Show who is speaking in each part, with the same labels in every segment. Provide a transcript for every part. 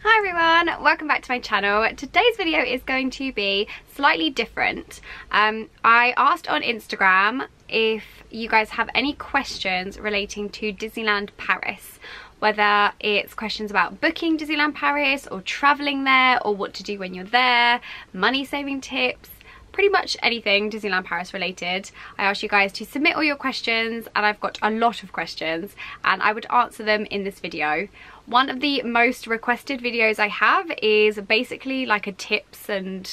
Speaker 1: Hi everyone, welcome back to my channel. Today's video is going to be slightly different. I asked on Instagram if you guys have any questions relating to Disneyland Paris, whether it's questions about booking Disneyland Paris or traveling there or what to do when you're there, money saving tips, pretty much anything Disneyland Paris related. I asked you guys to submit all your questions and I've got a lot of questions and I would answer them in this video. One of the most requested videos I have is basically like a tips and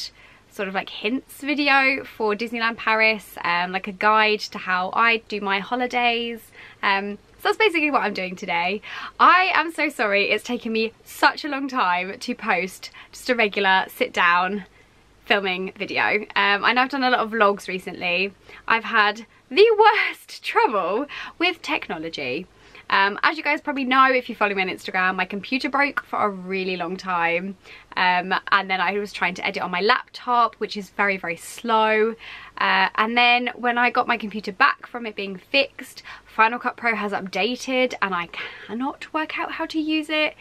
Speaker 1: sort of like hints video for Disneyland Paris, like a guide to how I do my holidays. So that's basically what I'm doing today. I am so sorry it's taken me such a long time to post just a regular sit down filming video. I know I've done a lot of vlogs recently. I've had the worst trouble with technology. As you guys probably know, if you follow me on Instagram, my computer broke for a really long time, and then I was trying to edit on my laptop, which is very, very slow, and then when I got my computer back from it being fixed, Final Cut Pro has updated and I cannot work out how to use it.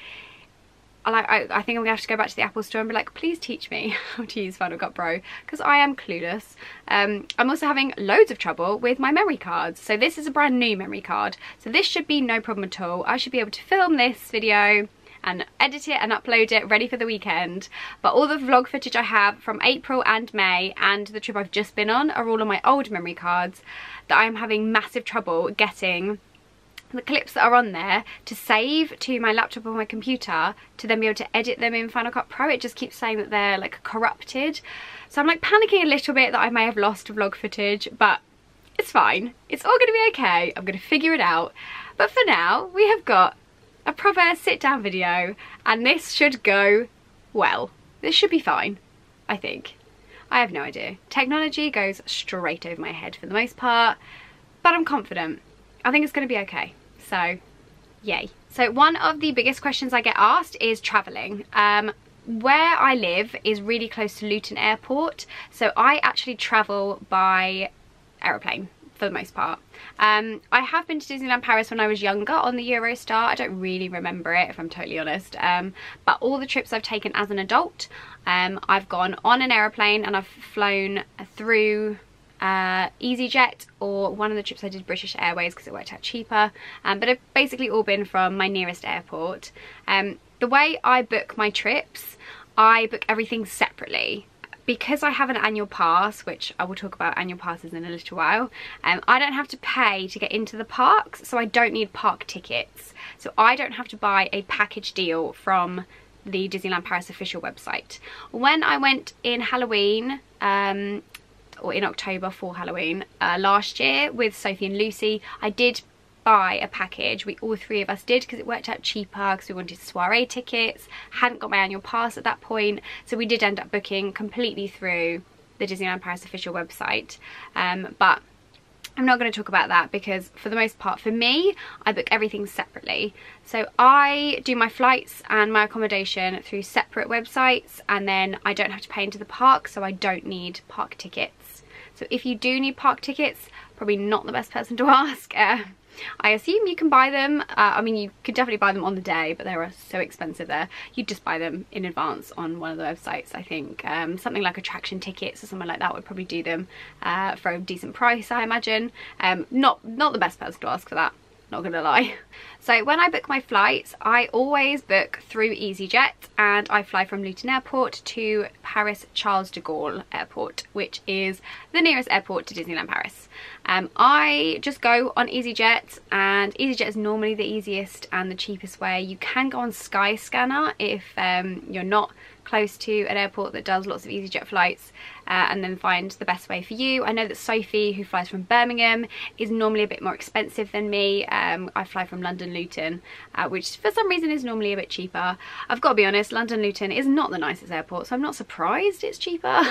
Speaker 1: I think I'm gonna have to go back to the Apple store and be like, please teach me how to use Final Cut Pro, because I am clueless. I'm also having loads of trouble with my memory cards. So this is a brand new memory card, so this should be no problem at all. I should be able to film this video and edit it and upload it ready for the weekend. But all the vlog footage I have from April and May and the trip I've just been on are all on my old memory cards that I am having massive trouble getting the clips that are on there to save to my laptop or my computer to then be able to edit them in Final Cut Pro. It just keeps saying that they're like corrupted. So I'm like panicking a little bit that I may have lost vlog footage, but it's fine. It's all gonna be okay. I'm gonna figure it out. But for now, we have got a proper sit down video and this should go well. This should be fine, I think. I have no idea. Technology goes straight over my head for the most part, but I'm confident. I think it's gonna be okay. So, yay. So one of the biggest questions I get asked is traveling. Where I live is really close to Luton Airport, so I actually travel by aeroplane for the most part. I have been to Disneyland Paris when I was younger on the Eurostar. I don't really remember it, if I'm totally honest, but all the trips I've taken as an adult, I've gone on an aeroplane and I've flown through EasyJet, or one of the trips I did British Airways because it worked out cheaper, but I've basically all been from my nearest airport. The way I book my trips, I book everything separately. Because I have an annual pass, which I will talk about annual passes in a little while, I don't have to pay to get into the parks, so I don't need park tickets. So I don't have to buy a package deal from the Disneyland Paris official website. When I went in Halloween, or in October for Halloween last year with Sophie and Lucy, I did buy a package. All three of us did, because it worked out cheaper, because we wanted soiree tickets, hadn't got my annual pass at that point, so we did end up booking completely through the Disneyland Paris official website. But I'm not going to talk about that because for the most part, for me, I book everything separately. So I do my flights and my accommodation through separate websites, and then I don't have to pay into the park, so I don't need park tickets. So if you do need park tickets, probably not the best person to ask. I assume you can buy them. I mean, you could definitely buy them on the day, but they are so expensive there. You just buy them in advance on one of the websites, I think. Something like attraction tickets or something like that would probably do them for a decent price, I imagine. Not the best person to ask for that, not gonna lie. So when I book my flights, I always book through EasyJet, and I fly from Luton Airport to Paris Charles de Gaulle Airport, which is the nearest airport to Disneyland Paris. I just go on EasyJet, and EasyJet is normally the easiest and the cheapest way. You can go on Skyscanner if you're not close to an airport that does lots of EasyJet flights, and then find the best way for you. I know that Sophie, who flies from Birmingham, is normally a bit more expensive than me. I fly from London Luton, which for some reason is normally a bit cheaper. I've got to be honest, London Luton is not the nicest airport, so I'm not surprised it's cheaper.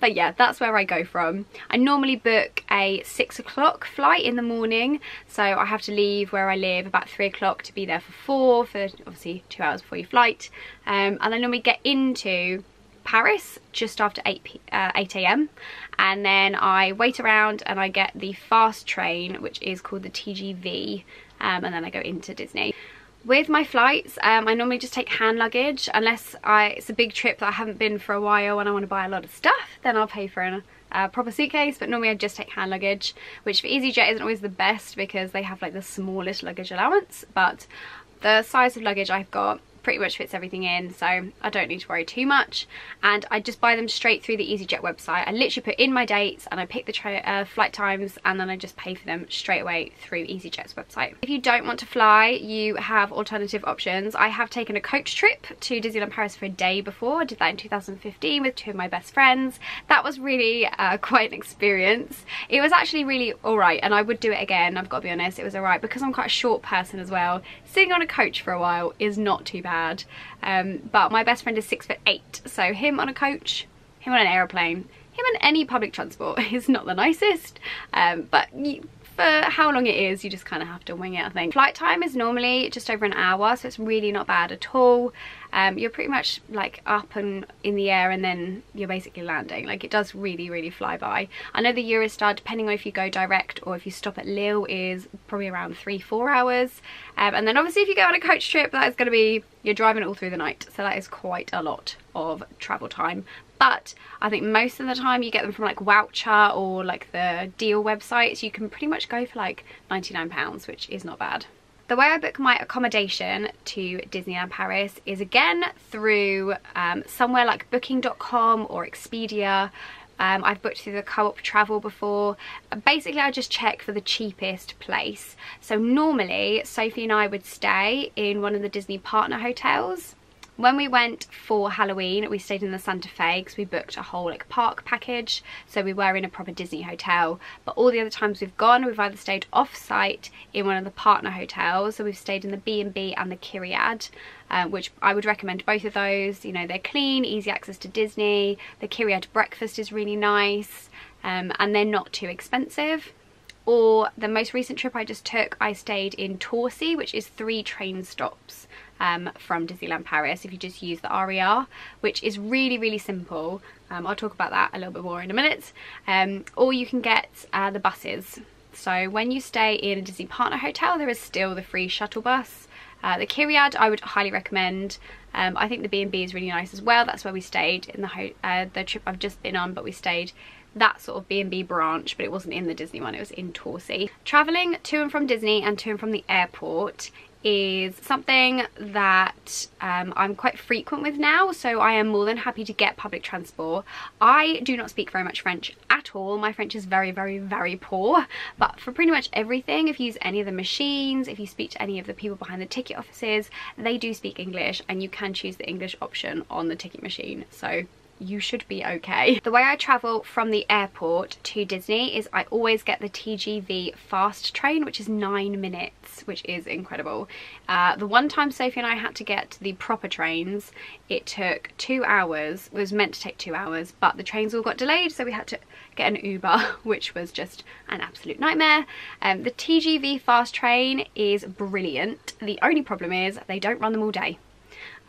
Speaker 1: But yeah, that's where I go from. I normally book a 6 o'clock flight in the morning, so I have to leave where I live about 3 o'clock to be there for 4, for obviously 2 hours before your flight, and I normally get into Paris just after 8 AM, and then I wait around and I get the fast train, which is called the TGV, and then I go into Disney. With my flights, I normally just take hand luggage unless it's a big trip that I haven't been for a while and I want to buy a lot of stuff, then I'll pay for a proper suitcase. But normally I just take hand luggage, which for EasyJet isn't always the best because they have like the smallest luggage allowance, but the size of luggage I've got pretty much fits everything in, so I don't need to worry too much. And I just buy them straight through the EasyJet website. I literally put in my dates and I pick the flight times, and then I just pay for them straight away through EasyJet's website. If you don't want to fly, you have alternative options. I have taken a coach trip to Disneyland Paris for a day before. I did that in 2015 with 2 of my best friends. That was really quite an experience. It was actually really alright, and I would do it again, I've got to be honest. It was alright because I'm quite a short person as well. Sitting on a coach for a while is not too bad. But my best friend is 6'8", so him on a coach, him on an aeroplane, him on any public transport is not the nicest, but for how long it is, you just kind of have to wing it, I think. Flight time is normally just over an hour, so it's really not bad at all. You're pretty much like up and in the air and then you're basically landing. Like, it does really fly by. I know the Eurostar, depending on if you go direct or if you stop at Lille, is probably around 3-4 hours. And then obviously if you go on a coach trip, that is going to be, you're driving all through the night, so that is quite a lot of travel time. But I think most of the time you get them from like Voucher or like the deal websites. You can pretty much go for like £99, which is not bad. The way I book my accommodation to Disneyland Paris is again through somewhere like booking.com or Expedia. I've booked through the Co-op Travel before. Basically, I just check for the cheapest place. So normally, Sophie and I would stay in one of the Disney partner hotels. When we went for Halloween, we stayed in the Santa Fe because we booked a whole like park package, so we were in a proper Disney hotel. But all the other times we've gone, we've either stayed off-site in one of the partner hotels, so we've stayed in the B&B and the Kyriad, which I would recommend both of those. You know, they're clean, easy access to Disney. The Kyriad breakfast is really nice, and they're not too expensive. Or the most recent trip I just took, I stayed in Torcy, which is 3 train stops from Disneyland Paris if you just use the RER, which is really simple. I'll talk about that a little bit more in a minute. Or you can get the buses. So when you stay in a Disney partner hotel, there is still the free shuttle bus. The Kyriad I would highly recommend. I think the B&B is really nice as well. That's where we stayed in the trip I've just been on, but we stayed that sort of B&B branch, but it wasn't in the Disney one, it was in Torcy. Travelling to and from Disney and to and from the airport is something that I'm quite frequent with now, so I am more than happy to get public transport. I do not speak very much French at all. My French is very poor, but for pretty much everything, if you use any of the machines, if you speak to any of the people behind the ticket offices, they do speak English, and you can choose the English option on the ticket machine, so you should be okay. The way I travel from the airport to Disney is I always get the TGV fast train, which is 9 minutes, which is incredible. The one time Sophie and I had to get the proper trains, it took 2 hours. It was meant to take 2 hours, but the trains all got delayed, so we had to get an Uber, which was just an absolute nightmare. The TGV fast train is brilliant. The only problem is they don't run them all day.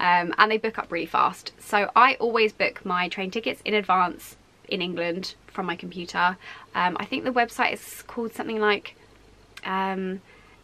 Speaker 1: And they book up really fast. So I always book my train tickets in advance in England from my computer. I think the website is called something like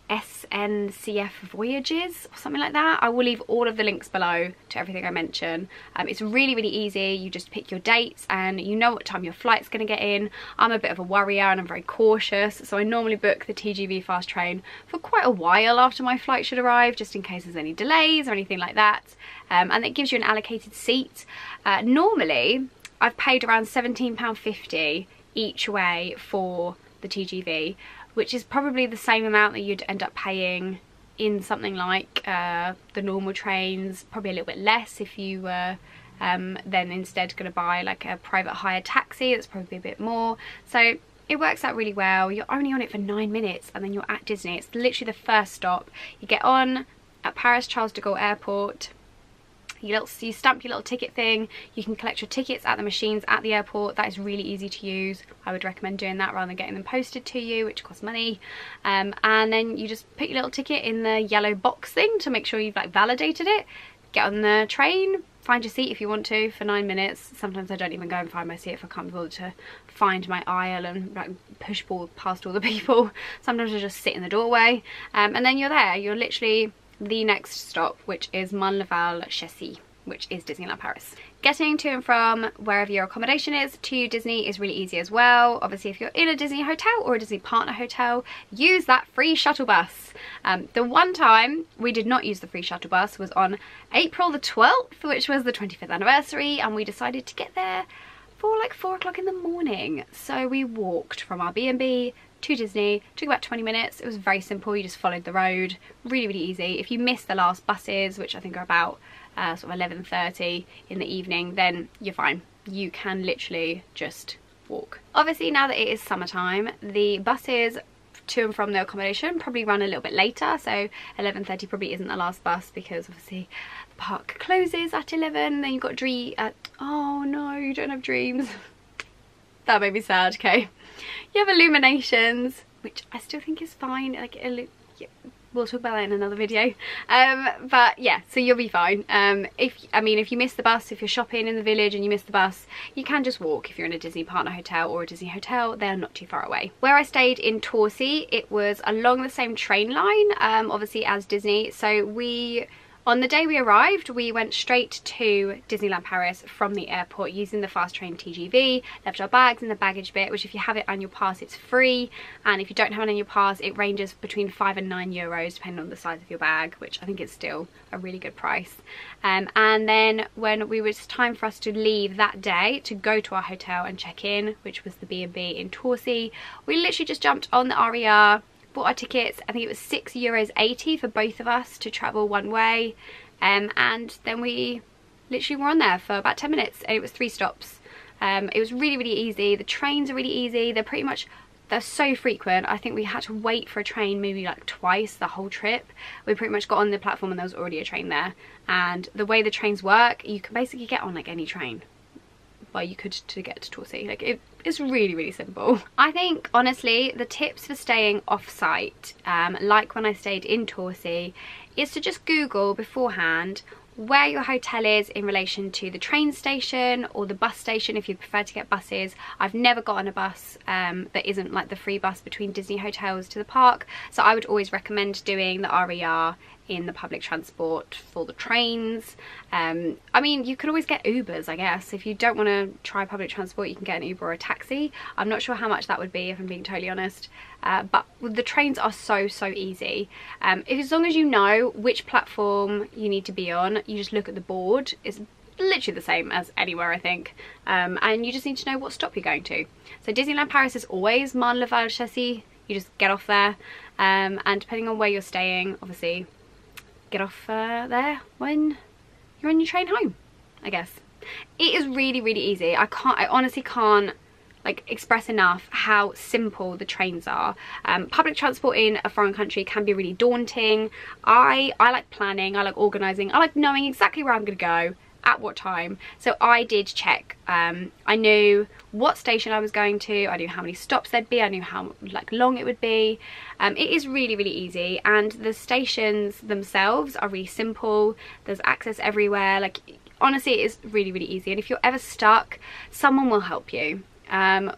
Speaker 1: SNCF Voyages or something like that. I will leave all of the links below to everything I mention. It's really easy. You just pick your dates and you know what time your flight's going to get in. I'm a bit of a worrier and I'm very cautious, so I normally book the TGV fast train for quite a while after my flight should arrive, just in case there's any delays or anything like that. And it gives you an allocated seat. Normally I've paid around £17.50 each way for the TGV, which is probably the same amount that you'd end up paying in something like the normal trains, probably a little bit less if you were then instead going to buy like a private hire taxi. That's probably a bit more. So it works out really well. You're only on it for 9 minutes and then you're at Disney. It's literally the first stop. You get on at Paris Charles de Gaulle Airport. You stamp your little ticket thing. You can collect your tickets at the machines at the airport. That is really easy to use. I would recommend doing that rather than getting them posted to you, which costs money. And then you just put your little ticket in the yellow box thing to make sure you've like validated it. Get on the train, find your seat if you want to for 9 minutes. Sometimes I don't even go and find my seat if I can't be bothered to find my aisle and like push past all the people. Sometimes I just sit in the doorway, and then you're there. You're literally the next stop, which is Chessy, which is Disneyland Paris. Getting to and from wherever your accommodation is to Disney is really easy as well. Obviously, if you're in a Disney hotel or a Disney partner hotel, use that free shuttle bus. The one time we did not use the free shuttle bus was on April the 12th, which was the 25th anniversary, and we decided to get there for like 4 o'clock in the morning. So we walked from our B&B to Disney. It took about 20 minutes. It was very simple. You just followed the road. Really, really easy. If you miss the last buses, which I think are about sort of 11:30 in the evening, then you're fine. You can literally just walk. Obviously, now that it is summertime, the buses to and from the accommodation probably run a little bit later, so 11:30 probably isn't the last bus, because obviously the park closes at 11. Then you've got oh no, you don't have dreams. That made me sad. Okay, you have illuminations, which I still think is fine. Like, yeah, we'll talk about that in another video. But yeah, so you'll be fine. If you miss the bus, if you're shopping in the village and you miss the bus, you can just walk. If you're in a Disney partner hotel or a Disney hotel, they're not too far away. Where I stayed in Torcy, it was along the same train line, obviously, as Disney. So on the day we arrived, we went straight to Disneyland Paris from the airport using the fast train TGV, left our bags in the baggage bit, which if you have it on your pass, it's free. And if you don't have it on your pass, it ranges between €5 and €9, depending on the size of your bag, which I think is still a really good price. And then when it was time for us to leave that day to go to our hotel and check in, which was the B&B in Torcy, we literally just jumped on the RER, bought our tickets. I think it was €6.80 for both of us to travel one way, and then we literally were on there for about 10 minutes, and it was 3 stops. It was really, really easy. The trains are really easy. They're so frequent. I think we had to wait for a train maybe like twice the whole trip. We pretty much got on the platform and there was already a train there. And the way the trains work, you can basically get on like any train. Well, you could to get to Torcy. Like, it's really, really simple. I think, honestly, the tips for staying off-site, like when I stayed in Torcy, is to just Google beforehand where your hotel is in relation to the train station or the bus station if you prefer to get buses. I've never got on a bus that isn't like the free bus between Disney hotels to the park, so I would always recommend doing the RER in the public transport for the trains. I mean, you could always get Ubers, I guess. If you don't want to try public transport, you can get an Uber or a taxi. I'm not sure how much that would be, if I'm being totally honest. But the trains are so easy. As long as you know which platform you need to be on, you just look at the board. It's literally the same as anywhere, I think. And you just need to know what stop you're going to. So Disneyland Paris is always Chessy. You just get off there. And depending on where you're staying, obviously, get off there when you're on your train home, I guess. It is really, really easy. I honestly can't like express enough how simple the trains are. Public transport in a foreign country can be really daunting. I like planning, I like organising, I like knowing exactly where I'm gonna go at what time. So I did check. I knew what station I was going to, I knew how many stops there'd be, I knew how like long it would be. It is really, really easy, and the stations themselves are really simple. There's access everywhere. Like, honestly, it is really, really easy, and if you're ever stuck, someone will help you.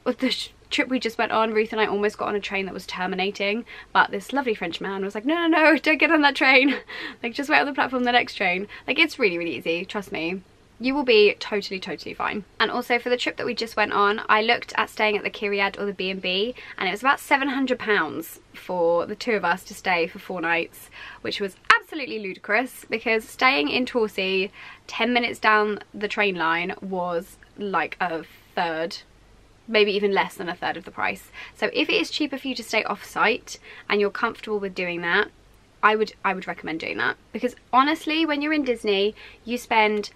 Speaker 1: With the trip we just went on, Ruth and I almost got on a train that was terminating, but this lovely French man was like, no, don't get on that train. Like, just wait on the platform, the next train. Like, it's really, really easy, trust me. You will be totally fine. And also, for the trip that we just went on, I looked at staying at the Kyriad or the B&B, and it was about £700 for the 2 of us to stay for 4 nights, which was absolutely ludicrous, because staying in Torcy 10 minutes down the train line was like a third, maybe even less than a third of the price. So if it is cheaper for you to stay off-site and you're comfortable with doing that, I would recommend doing that. Because honestly, when you're in Disney, you spend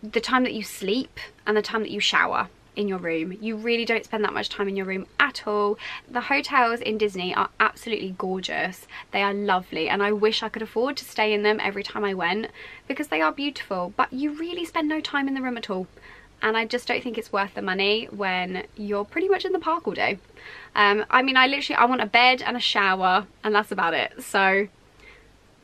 Speaker 1: the time that you sleep and the time that you shower in your room. You really don't spend that much time in your room at all. The hotels in Disney are absolutely gorgeous. They are lovely, and I wish I could afford to stay in them every time I went, because they are beautiful, but you really spend no time in the room at all. And I just don't think it's worth the money when you're pretty much in the park all day. I mean, I want a bed and a shower, and that's about it. So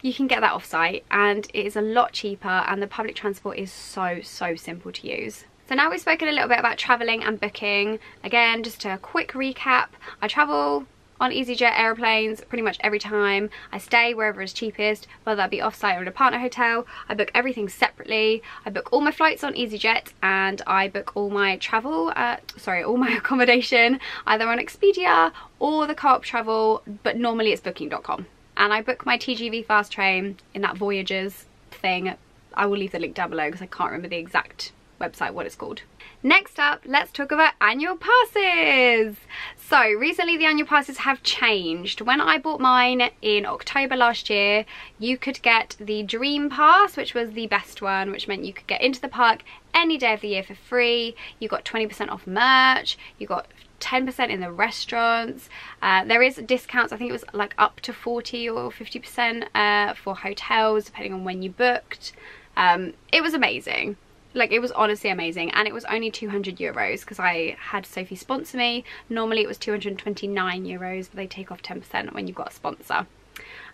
Speaker 1: you can get that off-site, and it is a lot cheaper, and the public transport is so simple to use. So now we've spoken a little bit about travelling and booking. Again, just a quick recap. I travel on EasyJet airplanes pretty much every time. I stay wherever is cheapest, whether that be off-site or in a partner hotel. I book everything separately. I book all my flights on EasyJet, and I book all my travel, all my accommodation either on Expedia or the Co-op Travel, but normally it's booking.com. And I book my TGV fast train in that Voyagers thing. I will leave the link down below because I can't remember the exact website, what it's called. Next up, let's talk about annual passes. So recently the annual passes have changed. When I bought mine in October last year, you could get the Dream Pass, which was the best one, which meant you could get into the park any day of the year for free. You got 20% off merch, you got 10% in the restaurants. There is discounts, I think it was like up to 40 or 50% for hotels depending on when you booked. It was amazing. Like, it was honestly amazing, and it was only 200 euros because I had Sophie sponsor me. Normally it was 229 euros, but they take off 10% when you've got a sponsor.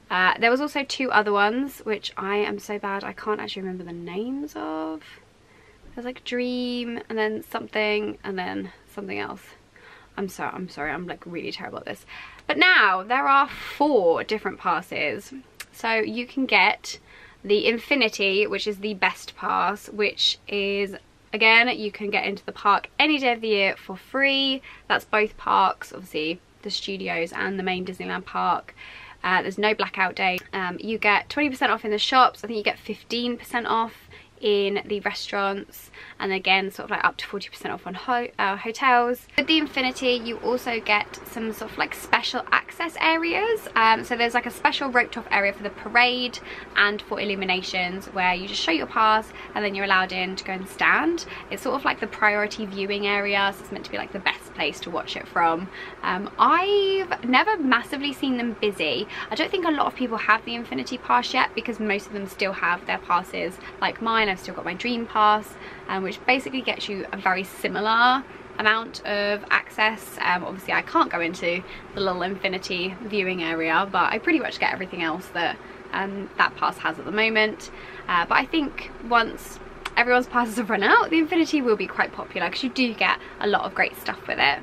Speaker 1: There was also two other ones which I am so bad I can't actually remember the names of. There's like Dream and then something else. I'm sorry, I'm like really terrible at this. But now there are 4 different passes. So you can get the Infinity, which is the best pass, which is, again, you can get into the park any day of the year for free. That's both parks, obviously the studios and the main Disneyland park. There's no blackout day. You get 20% off in the shops. I think you get 15% off in the restaurants, and again sort of like up to 40% off on hotels. With the Infinity you also get some sort of like special access areas. So there's like a special roped off area for the parade and for illuminations where you just show your pass and then you're allowed in to go and stand. It's sort of like the priority viewing area, so it's meant to be like the best place to watch it from. I've never massively seen them busy. I don't think a lot of people have the Infinity Pass yet because most of them still have their passes like mine. I've still got my Dream Pass, which basically gets you a very similar amount of access. Obviously I can't go into the little Infinity viewing area, but I pretty much get everything else that that pass has at the moment. But I think once everyone's passes have run out, the Infinity will be quite popular because you do get a lot of great stuff with it.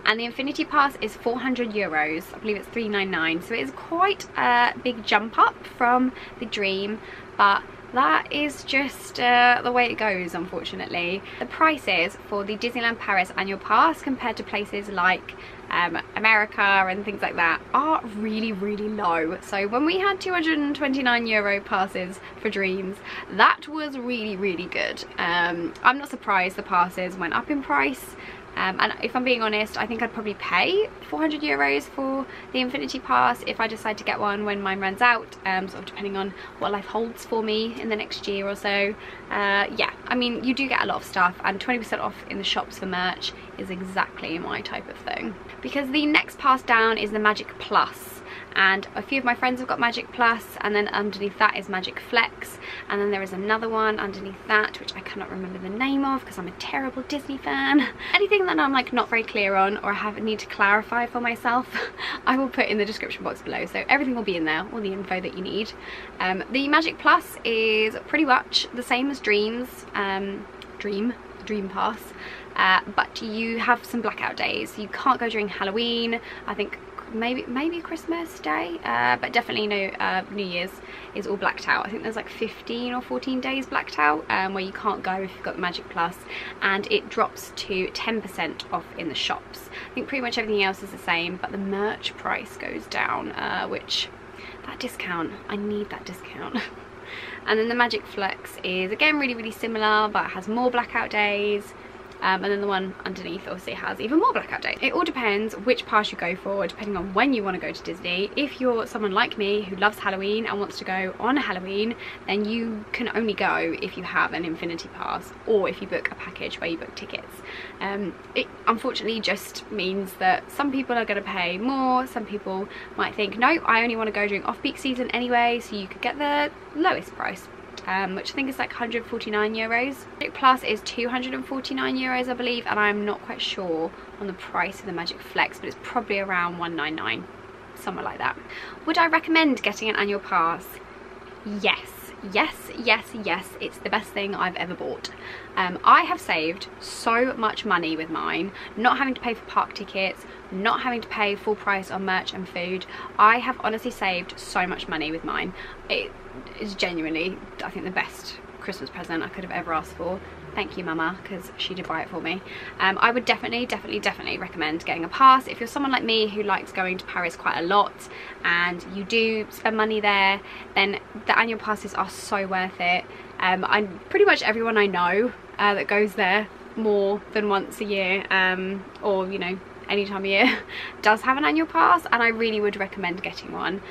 Speaker 1: And the Infinity Pass is 400 euros. I believe it's 399, so it is quite a big jump up from the Dream, but that is just the way it goes, unfortunately. The prices for the Disneyland Paris annual pass compared to places like America and things like that are really, really low. So when we had 229 euro passes for Dreams, that was really, really good. I'm not surprised the passes went up in price. And if I'm being honest, I think I'd probably pay 400 euros for the Infinity Pass if I decide to get one when mine runs out, sort of depending on what life holds for me in the next year or so. Yeah, I mean, you do get a lot of stuff, and 20% off in the shops for merch is exactly my type of thing. Because the next pass down is the Magic Plus, and a few of my friends have got Magic Plus, and then underneath that is Magic Flex, and then there is another one underneath that which I cannot remember the name of because I'm a terrible Disney fan. Anything that I'm like not very clear on or need to clarify for myself, I will put in the description box below, so everything will be in there, all the info that you need. The Magic Plus is pretty much the same as Dreams, Dream Pass, but you have some blackout days. You can't go during Halloween, I think maybe Christmas Day, but definitely no, New Year's is all blacked out. I think there's like 15 or 14 days blacked out where you can't go if you've got the Magic Plus, and it drops to 10% off in the shops. I think pretty much everything else is the same, but the merch price goes down, which, that discount, I need that discount. And then the Magic Flex is again really, really similar, but it has more blackout days. And then the one underneath obviously has even more blackout days. It all depends which pass you go for, depending on when you want to go to Disney. If you're someone like me who loves Halloween and wants to go on Halloween, then you can only go if you have an Infinity Pass, or if you book a package where you book tickets. It unfortunately just means that some people are going to pay more. Some people might think, no, I only want to go during off-peak season anyway, so you could get the lowest price. Which I think is like 149 euros. Magic Plus is 249 euros, I believe, and I'm not quite sure on the price of the Magic Flex, but it's probably around 199, somewhere like that. Would I recommend getting an annual pass? Yes, yes, yes, yes, it's the best thing I've ever bought. I have saved so much money with mine, not having to pay for park tickets, not having to pay full price on merch and food. I have honestly saved so much money with mine. It is genuinely, I think, the best Christmas present I could have ever asked for. Thank you, Mama, because she did buy it for me. I would definitely recommend getting a pass. If you're someone like me who likes going to Paris quite a lot and you do spend money there, then the annual passes are so worth it. I'm pretty much everyone I know that goes there more than once a year, or you know, any time of year, does have an annual pass, and I really would recommend getting one.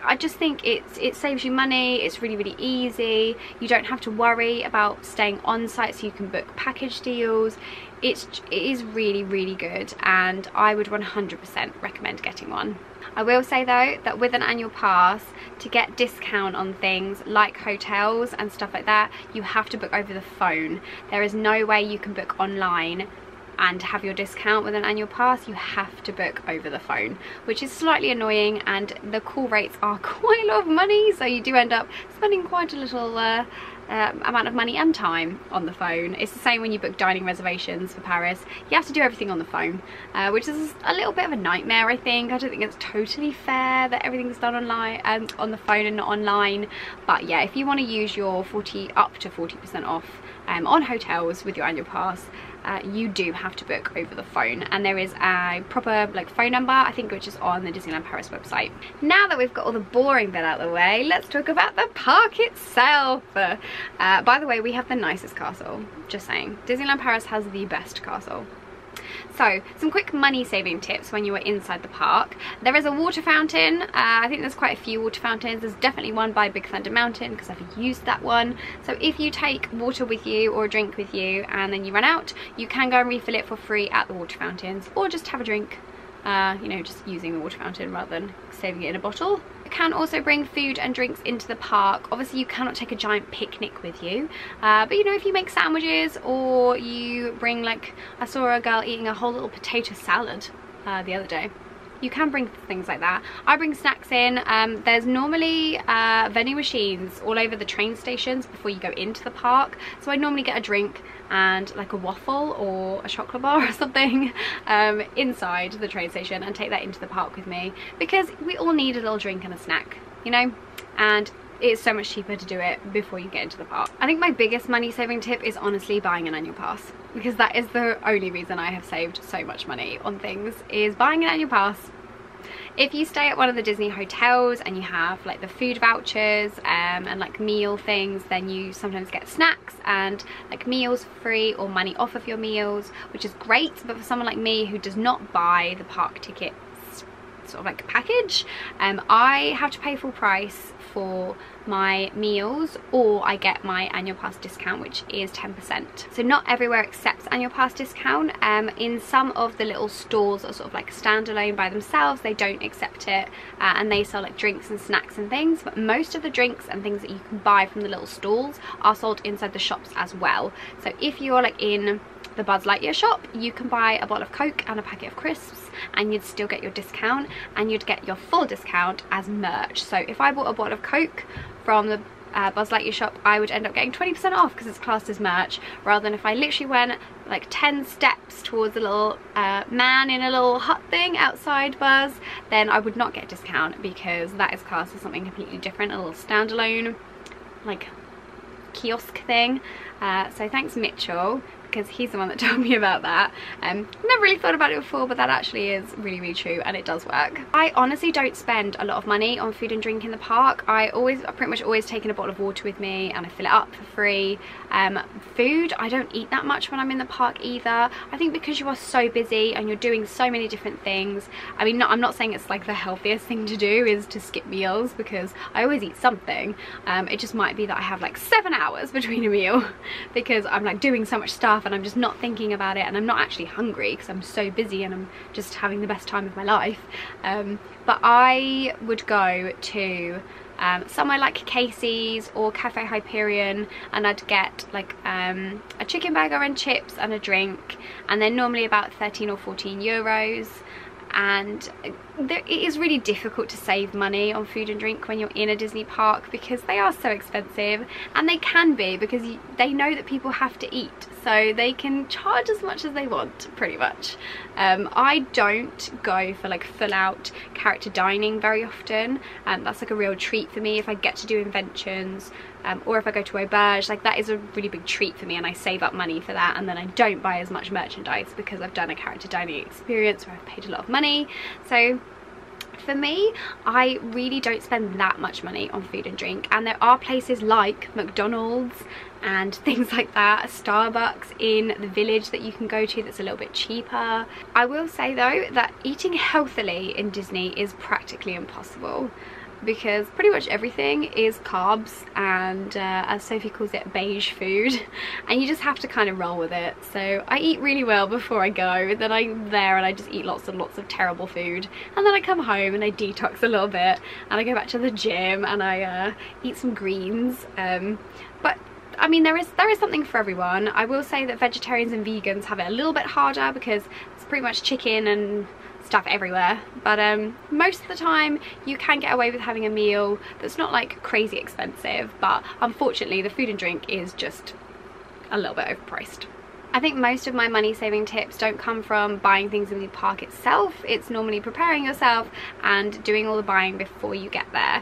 Speaker 1: I just think it saves you money. It's really easy. You don't have to worry about staying on site, so you can book package deals. It is really good, and I would 100% recommend getting one. I will say though that with an annual pass, to get discount on things like hotels and stuff like that, you have to book over the phone. There is no way you can book online and have your discount with an annual pass. You have to book over the phone, which is slightly annoying, and the call rates are quite a lot of money, so you do end up spending quite a little amount of money and time on the phone. It's the same when you book dining reservations for Paris. You have to do everything on the phone, which is a little bit of a nightmare, I think. I don't think it's totally fair that everything's done online and on the phone and not online. But yeah, if you want to use your up to 40% off on hotels with your annual pass, you do have to book over the phone, and there is a proper like phone number, I think, which is on the Disneyland Paris website. Now that we've got all the boring bit out of the way, let's talk about the park itself. By the way, we have the nicest castle, just saying. Disneyland Paris has the best castle. So, some quick money saving tips when you are inside the park. There is a water fountain. I think there's quite a few water fountains. There's definitely one by Big Thunder Mountain because I've used that one. So if you take water with you or a drink with you and then you run out, you can go and refill it for free at the water fountains, or just have a drink, you know, just using the water fountain rather than saving it in a bottle. You can also bring food and drinks into the park. Obviously you cannot take a giant picnic with you, but you know, if you make sandwiches, or you bring, like, I saw a girl eating a whole little potato salad the other day. You can bring things like that. I bring snacks in. There's normally vending machines all over the train stations before you go into the park, so I normally get a drink and like a waffle or a chocolate bar or something inside the train station and take that into the park with me, because we all need a little drink and a snack, you know, and it's so much cheaper to do it before you get into the park. I think my biggest money saving tip is honestly buying an annual pass, because that is the only reason I have saved so much money on things, is buying an annual pass. If you stay at one of the Disney hotels and you have like the food vouchers and like meal things, then you sometimes get snacks and like meals free or money off of your meals, which is great. But for someone like me who does not buy the park tickets sort of like package, I have to pay full price for my meals, or I get my annual pass discount, which is 10%. So not everywhere accepts annual pass discount. In some of the little stores that are sort of like standalone by themselves, they don't accept it, and they sell like drinks and snacks and things, but most of the drinks and things that you can buy from the little stalls are sold inside the shops as well. So if you're like in the Buzz Lightyear shop, you can buy a bottle of Coke and a packet of crisps and you'd still get your discount, and you'd get your full discount as merch. So if I bought a bottle of Coke from the Buzz Lightyear shop, I would end up getting 20% off because it's classed as merch, rather than if I literally went like 10 steps towards a little man in a little hut thing outside Buzz, then I would not get a discount, because that is classed as something completely different, a little standalone like kiosk thing. So thanks Mitchell, because he's the one that told me about that. Never really thought about it before, but that actually is really true, and it does work. I honestly don't spend a lot of money on food and drink in the park. I pretty much always take in a bottle of water with me and I fill it up for free. Food, I don't eat that much when I'm in the park either. I think because you are so busy and you're doing so many different things. I mean, I'm not saying it's like the healthiest thing to do is to skip meals, because I always eat something. It just might be that I have like 7 hours between a meal because I'm like doing so much stuff and I'm just not thinking about it, and I'm not actually hungry because I'm so busy and I'm just having the best time of my life. But I would go to somewhere like Casey's or Cafe Hyperion, and I'd get like a chicken burger and chips and a drink, and they're normally about 13 or 14 euros. and it is really difficult to save money on food and drink when you're in a Disney park, because they are so expensive, and they can be because they know that people have to eat, so they can charge as much as they want, pretty much. I don't go for like full out character dining very often. That's like a real treat for me if I get to do inventions, or if I go to Auberge. Like, that is a really big treat for me, and I save up money for that, and then I don't buy as much merchandise because I've done a character dining experience where I've paid a lot of money. So for me, I really don't spend that much money on food and drink, and there are places like McDonald's and things like that, Starbucks in the village that you can go to that's a little bit cheaper. I will say though that eating healthily in Disney is practically impossible, because pretty much everything is carbs and as Sophie calls it, beige food, and you just have to kind of roll with it. So I eat really well before I go, then I'm there and I just eat lots and lots of terrible food, and then I come home and I detox a little bit, and I go back to the gym and I eat some greens. But I mean, there is something for everyone. I will say that vegetarians and vegans have it a little bit harder because it's pretty much chicken and stuff everywhere, but most of the time you can get away with having a meal that's not like crazy expensive, but unfortunately the food and drink is just a little bit overpriced. I think most of my money saving tips don't come from buying things in the park itself. It's normally preparing yourself and doing all the buying before you get there.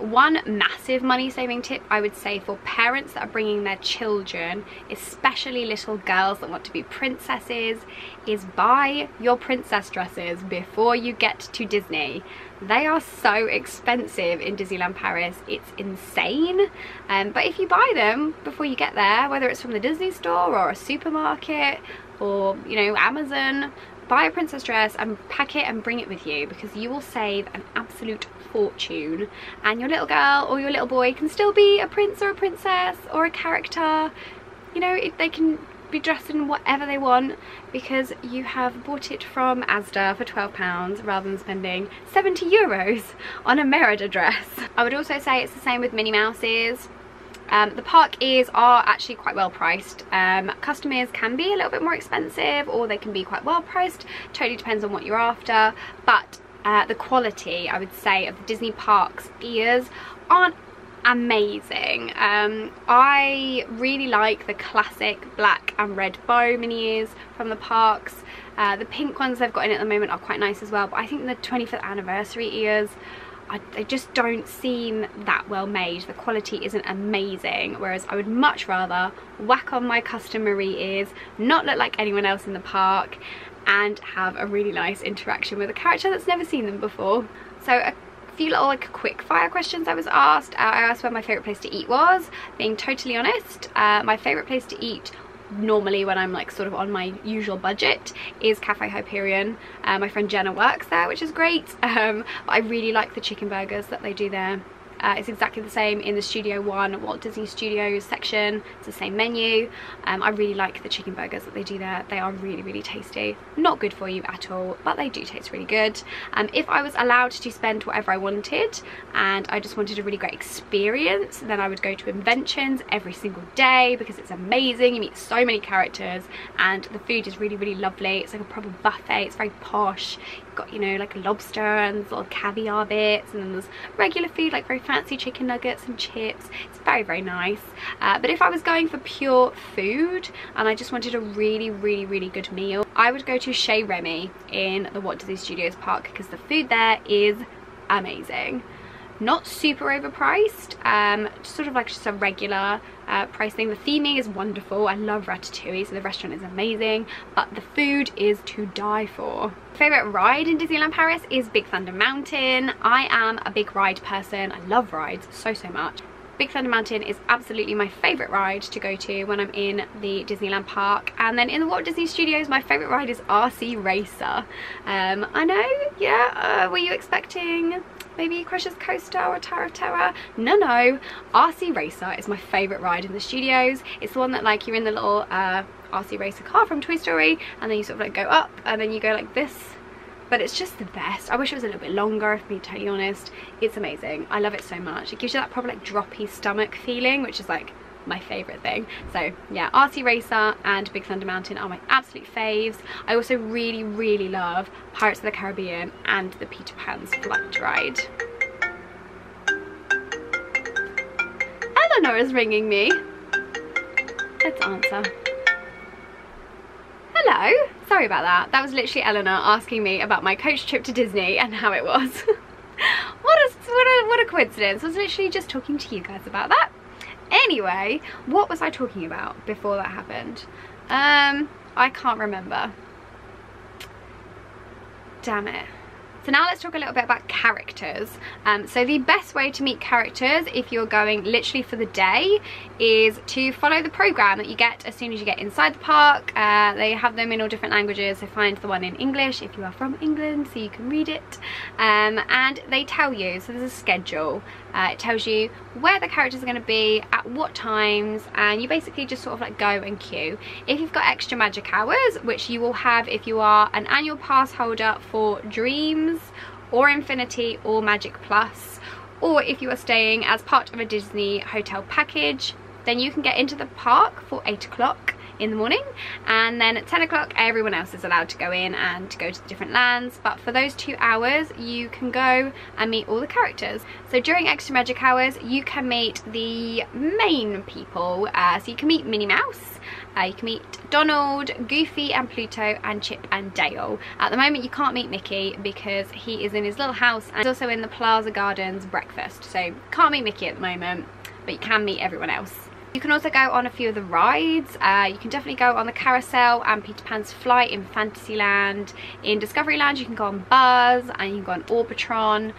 Speaker 1: One massive money saving tip I would say for parents that are bringing their children, especially little girls that want to be princesses, is buy your princess dresses before you get to Disney. They are so expensive in Disneyland Paris, it's insane. But if you buy them before you get there, whether it's from the Disney store or a supermarket or, you know, Amazon, buy a princess dress and pack it and bring it with you, because you will save an absolute fortune, and your little girl or your little boy can still be a prince or a princess or a character. You know, they can be dressed in whatever they want because you have bought it from Asda for £12 rather than spending 70 euros on a Merida dress. I would also say it's the same with Minnie Mouse's. The park are actually quite well priced. Customers can be a little bit more expensive, or they can be quite well priced, totally depends on what you're after, but the quality, I would say, of the Disney parks ears aren't amazing. I really like the classic black and red bow mini ears from the parks. The pink ones they've got in at the moment are quite nice as well, but I think the 25th anniversary ears, they just don't seem that well made. The quality isn't amazing, whereas I would much rather whack on my customary ears, not look like anyone else in the park, and have a really nice interaction with a character that's never seen them before. So a few little like quick fire questions I was asked. I asked where my favourite place to eat was. Being totally honest, my favourite place to eat normally when I'm like sort of on my usual budget is Cafe Hyperion. My friend Jenna works there, which is great, but I really like the chicken burgers that they do there. It's exactly the same in the Studio One Walt Disney Studios section. It's the same menu. I really like the chicken burgers that they do there. They are really, really tasty. Not good for you at all, but they do taste really good. If I was allowed to spend whatever I wanted and I just wanted a really great experience, then I would go to Inventions every single day because it's amazing. You meet so many characters and the food is really, really lovely. It's like a proper buffet. It's very posh. You've got, you know, like lobster and little caviar bits, and then there's regular food like very fancy chicken nuggets and chips. It's very, very nice. But if I was going for pure food and I just wanted a really, really, really good meal, I would go to Chez Remy in the Walt Disney Studios park because the food there is amazing. Not super overpriced, sort of like just a regular price thing. The theming is wonderful. I love Ratatouille, so the restaurant is amazing, but the food is to die for. Favorite ride in Disneyland Paris is Big Thunder Mountain. I am a big ride person. I love rides so much. Big Thunder Mountain is absolutely my favourite ride to go to when I'm in the Disneyland park. And then in the Walt Disney Studios, my favourite ride is RC Racer. I know, yeah, were you expecting maybe Crush's Coaster or Tower of Terror? No, RC Racer is my favourite ride in the studios. It's the one that like you're in the little RC Racer car from Toy Story, and then you sort of like go up and then you go like this. But it's just the best. I wish it was a little bit longer, if I'm being totally honest. It's amazing. I love it so much. It gives you that proper like droppy stomach feeling, which is like my favourite thing. So yeah, RC Racer and Big Thunder Mountain are my absolute faves. I also really love Pirates of the Caribbean and the Peter Pan's Flight Ride. Eleanor is ringing me. Let's answer. Hello, sorry about that. That was literally Eleanor asking me about my coach trip to Disney and how it was. What a coincidence. I was literally just talking to you guys about that. Anyway, what was I talking about before that happened? I can't remember. Damn it. So now let's talk a little bit about characters. So the best way to meet characters if you're going literally for the day is to follow the program that you get as soon as you get inside the park. They have them in all different languages, so find the one in English if you are from England so you can read it. And they tell you, so there's a schedule. It tells you where the characters are going to be, at what times, and you basically just sort of like go and queue. If you've got extra magic hours, which you will have if you are an annual pass holder for Dreams or Infinity or Magic Plus, or if you are staying as part of a Disney hotel package, then you can get into the park for 8 o'clock in the morning, and then at 10 o'clock everyone else is allowed to go in and to go to the different lands. But for those 2 hours you can go and meet all the characters. So during extra magic hours you can meet the main people, so you can meet Minnie Mouse, you can meet Donald, Goofy and Pluto, and Chip and Dale. At the moment you can't meet Mickey because he is in his little house and he's also in the Plaza Gardens breakfast, so can't meet Mickey at the moment, but you can meet everyone else. You can also go on a few of the rides. You can definitely go on the Carousel and Peter Pan's Flight in Fantasyland. In Discoveryland you can go on Buzz and you can go on Orbitron.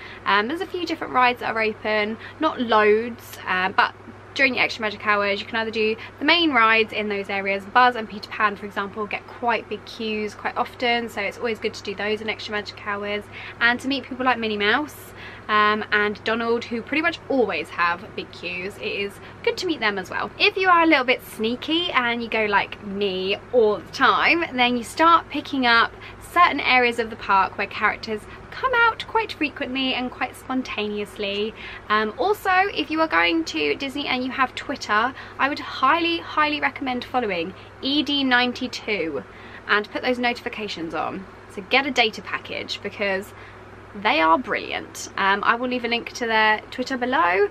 Speaker 1: There's a few different rides that are open, not loads, but during the extra magic hours you can either do the main rides in those areas. Buzz and Peter Pan, for example, get quite big queues quite often, so it's always good to do those in extra magic hours, and to meet people like Minnie Mouse and Donald, who pretty much always have big queues. It is good to meet them as well. If you are a little bit sneaky and you go like me all the time, then you start picking up certain areas of the park where characters come out quite frequently and quite spontaneously. Also, if you are going to Disney and you have Twitter, I would highly recommend following ED92 and put those notifications on. So get a data package because they are brilliant. I will leave a link to their Twitter below.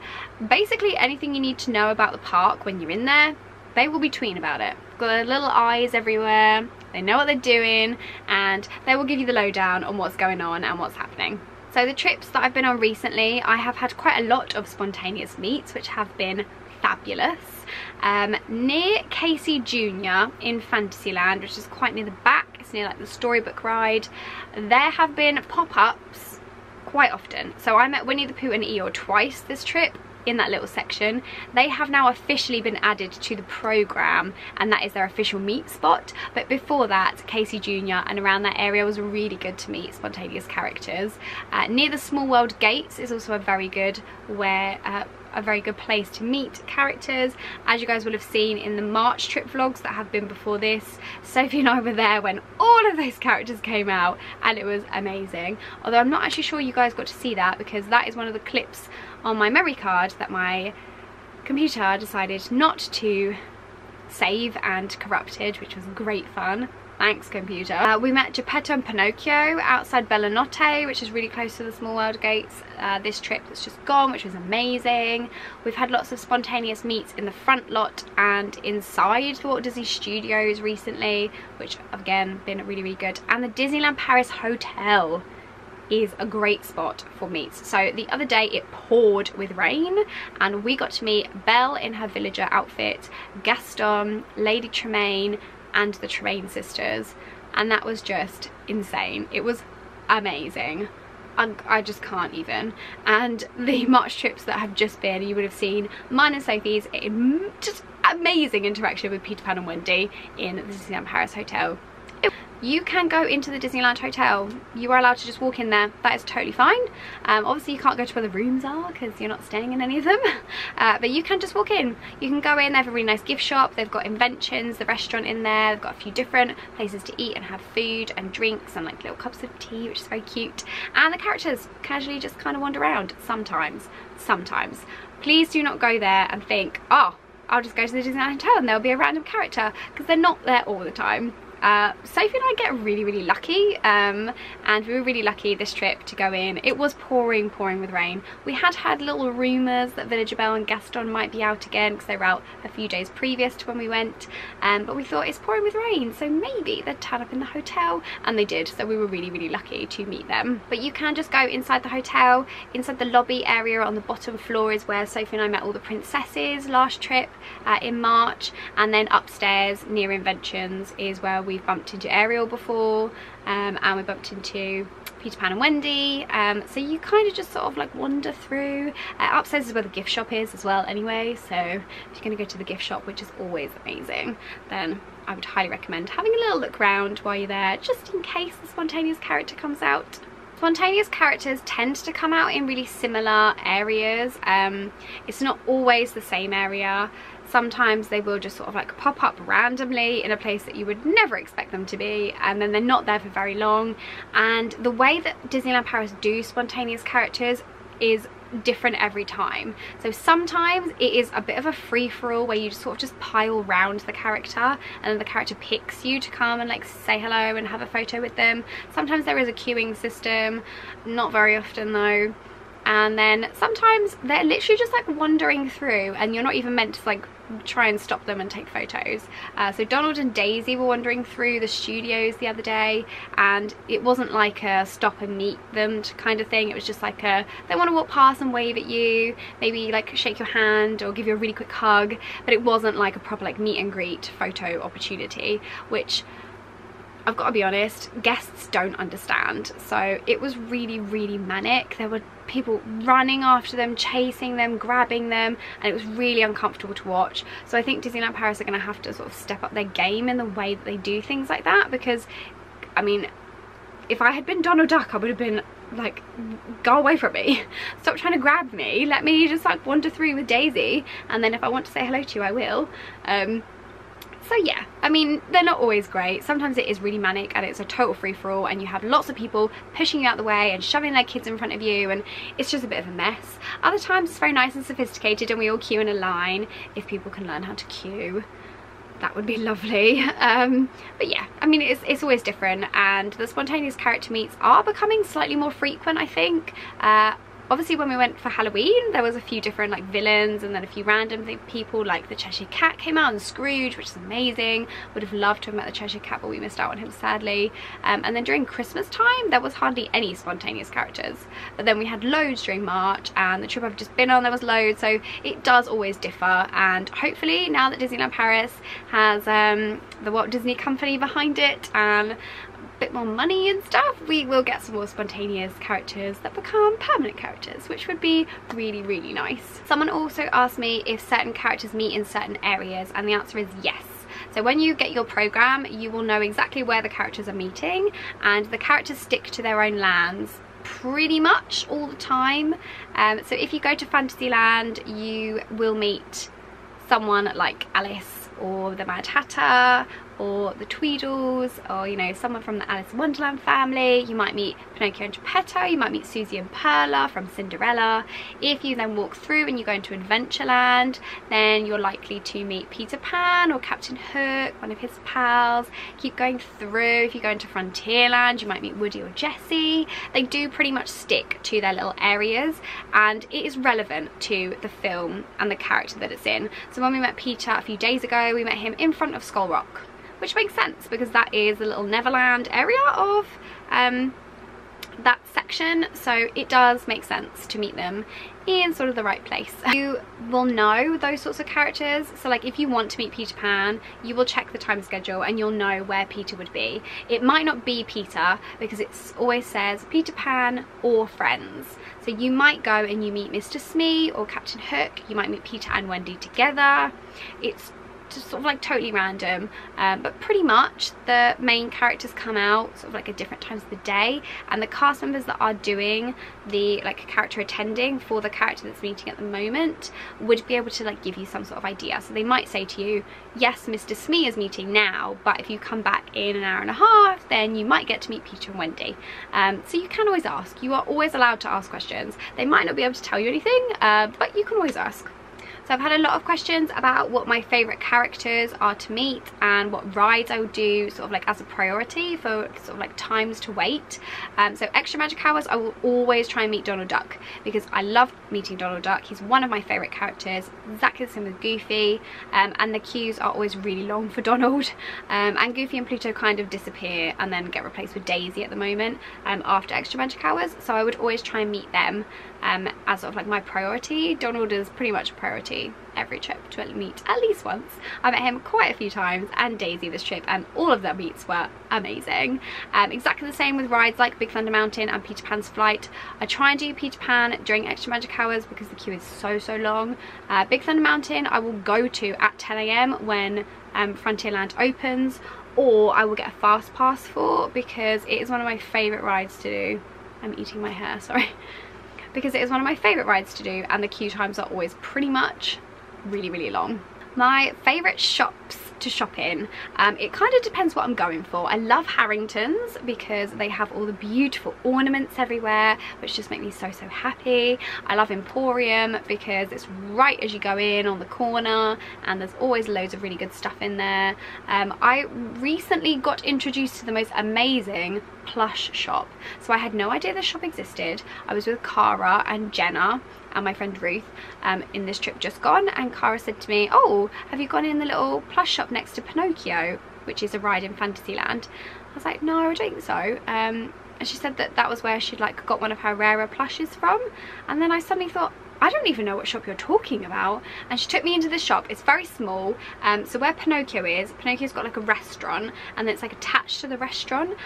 Speaker 1: Basically anything you need to know about the park when you're in there, they will be tweeting about it. Got their little eyes everywhere, they know what they're doing, and they will give you the lowdown on what's going on and what's happening. So the trips that I've been on recently, I have had quite a lot of spontaneous meets which have been fabulous. Near Casey Jr. in Fantasyland, which is quite near the back, it's near like the Storybook ride, there have been pop-ups quite often. So I met Winnie the Pooh and Eeyore twice this trip in that little section. They have now officially been added to the program and that is their official meet spot, but before that Casey Jr. and around that area was really good to meet spontaneous characters. Near the Small World gates is also a very good place to meet characters. As you guys will have seen in the March trip vlogs that have been before this, Sophie and I were there when all of those characters came out and it was amazing. Although I'm not actually sure you guys got to see that because that is one of the clips on my memory card that my computer decided not to save and corrupted, which was great fun. Thanks, computer. We met Geppetto and Pinocchio outside Bella Notte, which is really close to the Small World gates, this trip that's just gone, which was amazing. We've had lots of spontaneous meets in the front lot and inside Walt Disney Studios recently, which have again been really good. And the Disneyland Paris Hotel is a great spot for meets. So the other day it poured with rain and we got to meet Belle in her villager outfit, Gaston, Lady Tremaine and the Tremaine sisters, and that was just insane. It was amazing. I just can't even. And the March trips that have just been, you would have seen mine and Sophie's just amazing interaction with Peter Pan and Wendy in the Disneyland Paris Hotel. You can go into the Disneyland Hotel. You are allowed to just walk in there. That is totally fine. Obviously you can't go to where the rooms are because you're not staying in any of them. But you can just walk in. You can go in. They have a really nice gift shop. They've got Inventions, the restaurant in there. They've got a few different places to eat and have food and drinks and like little cups of tea, which is very cute. And the characters casually just kind of wander around sometimes. Please do not go there and think, oh, I'll just go to the Disneyland Hotel and there'll be a random character, because they're not there all the time. Sophie and I get really lucky, and we were really lucky this trip to go in. It was pouring with rain. We had little rumours that Villager Belle and Gaston might be out again, because they were out a few days previous to when we went, but we thought it's pouring with rain, so maybe they'd turn up in the hotel, and they did, so we were really lucky to meet them. But you can just go inside the hotel. Inside the lobby area on the bottom floor is where Sophie and I met all the princesses last trip in March, and then upstairs near Inventions is where we've bumped into Ariel before, and we bumped into Peter Pan and Wendy, so you kind of just sort of like wander through. Upstairs is where the gift shop is as well anyway, so if you're going to go to the gift shop, which is always amazing, then I would highly recommend having a little look around while you're there, just in case the spontaneous character comes out. Spontaneous characters tend to come out in really similar areas. It's not always the same area. Sometimes they will just sort of like pop up randomly in a place that you would never expect them to be, and then they're not there for very long. And the way that Disneyland Paris do spontaneous characters is different every time. So sometimes it is a bit of a free-for-all where you just sort of just pile round the character, and then the character picks you to come and like say hello and have a photo with them. Sometimes there is a queuing system, not very often though. And then sometimes they're literally just like wandering through, and you're not even meant to like try and stop them and take photos. So Donald and Daisy were wandering through the studios the other day, and it wasn't like a stop and meet them kind of thing. It was just like a, they want to walk past and wave at you, maybe like shake your hand or give you a really quick hug, but it wasn't like a proper like meet and greet photo opportunity, which I've got to be honest, guests don't understand. So it was really manic. There were people running after them, chasing them, grabbing them, and it was really uncomfortable to watch. So I think Disneyland Paris are going to have to sort of step up their game in the way that they do things like that, because I mean, if I had been Donald Duck, I would have been like, go away from me, stop trying to grab me, let me just like wander through with Daisy, and then if I want to say hello to you, I will. So yeah, I mean, they're not always great. Sometimes it is really manic and it's a total free-for-all, and you have lots of people pushing you out the way and shoving their kids in front of you, and it's just a bit of a mess. Other times it's very nice and sophisticated and we all queue in a line. If people can learn how to queue, that would be lovely. But yeah, I mean, it's always different, and the spontaneous character meets are becoming slightly more frequent, I think. Obviously when we went for Halloween there was a few different like villains, and then a few random people like the Cheshire Cat came out, and Scrooge, which is amazing. Would have loved to have met the Cheshire Cat, but we missed out on him sadly. And then during Christmas time there was hardly any spontaneous characters, but then we had loads during March, and the trip I've just been on there was loads, so it does always differ. And hopefully now that Disneyland Paris has the Walt Disney Company behind it and bit more money and stuff, we will get some more spontaneous characters that become permanent characters, which would be really nice. Someone also asked me if certain characters meet in certain areas, and the answer is yes. So when you get your program, you will know exactly where the characters are meeting, and the characters stick to their own lands pretty much all the time. So if you go to Fantasyland, you will meet someone like Alice or the Mad Hatter or the Tweedles, or you know, someone from the Alice in Wonderland family. You might meet Pinocchio and Geppetto, you might meet Susie and Perla from Cinderella. If you then walk through and you go into Adventureland, then you're likely to meet Peter Pan or Captain Hook, one of his pals. Keep going through, if you go into Frontierland, you might meet Woody or Jessie. They do pretty much stick to their little areas, and it is relevant to the film and the character that it's in. So when we met Peter a few days ago, we met him in front of Skull Rock, which makes sense because that is the little Neverland area of that section, so it does make sense to meet them in sort of the right place. You will know those sorts of characters, so like if you want to meet Peter Pan, you will check the time schedule and you'll know where Peter would be. It might not be Peter because it always says Peter Pan or friends, so you might go and you meet Mr. Smee or Captain Hook, you might meet Peter and Wendy together. It's just sort of like totally random, but pretty much the main characters come out sort of like at different times of the day, and the cast members that are doing the like character attending for the character that's meeting at the moment would be able to like give you some sort of idea. So they might say to you, yes, Mr. Smee is meeting now, but if you come back in an hour and a half, then you might get to meet Peter and Wendy. So you can always ask. You are always allowed to ask questions. They might not be able to tell you anything, but you can always ask. So I've had a lot of questions about what my favourite characters are to meet and what rides I would do sort of like as a priority for sort of like times to wait. So extra magic hours, I will always try and meet Donald Duck because I love meeting Donald Duck. He's one of my favourite characters, exactly the same with Goofy, and the queues are always really long for Donald. And Goofy and Pluto kind of disappear and then get replaced with Daisy at the moment after extra magic hours, so I would always try and meet them as sort of like my priority. Donald is pretty much a priority every trip to meet at least once. I met him quite a few times, and Daisy this trip, and all of their meets were amazing. Exactly the same with rides like Big Thunder Mountain and Peter Pan's Flight. I try and do Peter Pan during extra magic hours because the queue is so long. Big Thunder Mountain I will go to at 10 AM when Frontierland opens, or I will get a fast pass for because it is one of my favourite rides to do. I'm eating my hair, sorry. Because it is one of my favourite rides to do, and the queue times are always pretty much really long. My favourite shops to shop in, it kind of depends what I'm going for. I love Harrington's because they have all the beautiful ornaments everywhere, which just make me so happy. I love Emporium because it's right as you go in on the corner, and there's always loads of really good stuff in there. I recently got introduced to the most amazing plush shop, so I had no idea this shop existed. I was with Cara and Jenna and my friend Ruth in this trip just gone, and Cara said to me, oh, have you gone in the little plush shop next to Pinocchio, which is a ride in Fantasyland? I was like, no, I don't think so. And she said that that was where she'd like got one of her rarer plushes from, and then I suddenly thought, I don't even know what shop you're talking about. And she took me into this shop. It's very small. So where Pinocchio is, Pinocchio's got like a restaurant, and then it's like attached to the restaurant.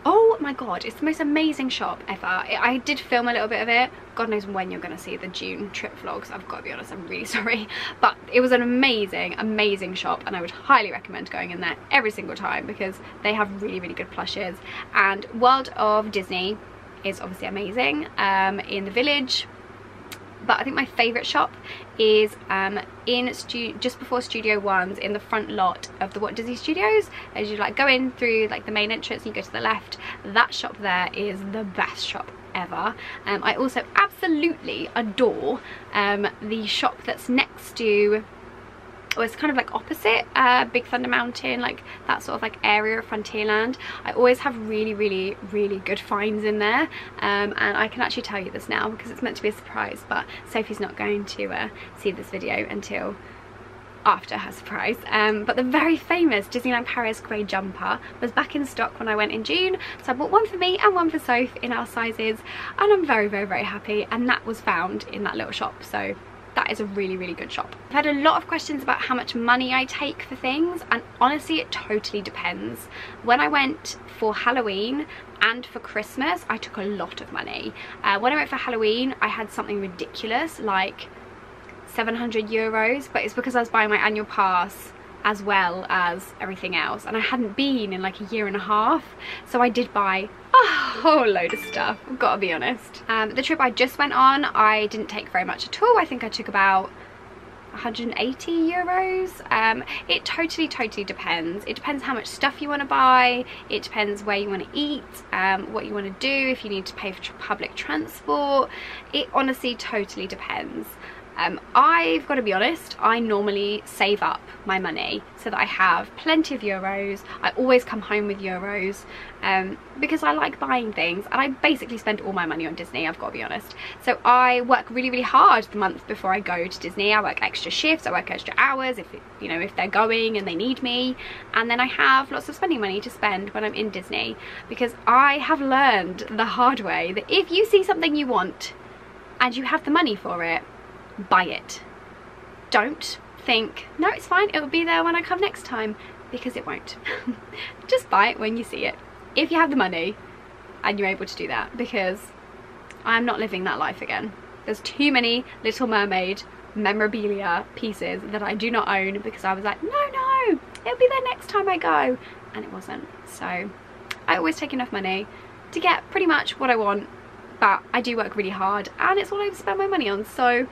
Speaker 1: Oh my god, it's the most amazing shop ever. I did film a little bit of it. God knows when you're going to see the June trip vlogs, I've got to be honest, I'm really sorry. But it was an amazing shop, and I would highly recommend going in there every single time because they have really good plushes. And World of Disney is obviously amazing in the Village. But I think my favourite shop is just before Studio One's, in the front lot of the Walt Disney Studios. As you like go in through like the main entrance and you go to the left, that shop there is the best shop ever. I also absolutely adore the shop that's next to, oh, it's kind of like opposite Big Thunder Mountain, like that sort of like area of Frontierland. I always have really good finds in there, and I can actually tell you this now because it's meant to be a surprise, but Sophie's not going to see this video until after her surprise. But the very famous Disneyland Paris grey jumper was back in stock when I went in June, so I bought one for me and one for Soph in our sizes, and I'm very happy, and that was found in that little shop. So that is a really good shop. I've had a lot of questions about how much money I take for things, and honestly it totally depends. When I went for Halloween and for Christmas, I took a lot of money. When I went for Halloween, I had something ridiculous like 700 euros, but it's because I was buying my annual pass as well as everything else, and I hadn't been in like a year and a half, so I did buy a whole load of stuff, I've got to be honest. The trip I just went on, I didn't take very much at all. I think I took about 180 euros. It totally depends. It depends how much stuff you want to buy, it depends where you want to eat, what you want to do, if you need to pay for public transport. It honestly totally depends. I've got to be honest, I normally save up my money so that I have plenty of euros. I always come home with euros because I like buying things, and I basically spend all my money on Disney, I've got to be honest. So I work really hard the month before I go to Disney. I work extra shifts, I work extra hours if they're going and they need me, and then I have lots of spending money to spend when I'm in Disney, because I have learned the hard way that if you see something you want and you have the money for it, buy it. Don't think, no, it's fine, it will be there when I come next time, because it won't. Just buy it when you see it, if you have the money and you're able to do that, because I'm not living that life again. There's too many Little Mermaid memorabilia pieces that I do not own because I was like, no, it'll be there next time I go, and it wasn't. So I always take enough money to get pretty much what I want, but I do work really hard, and it's what I spend my money on. So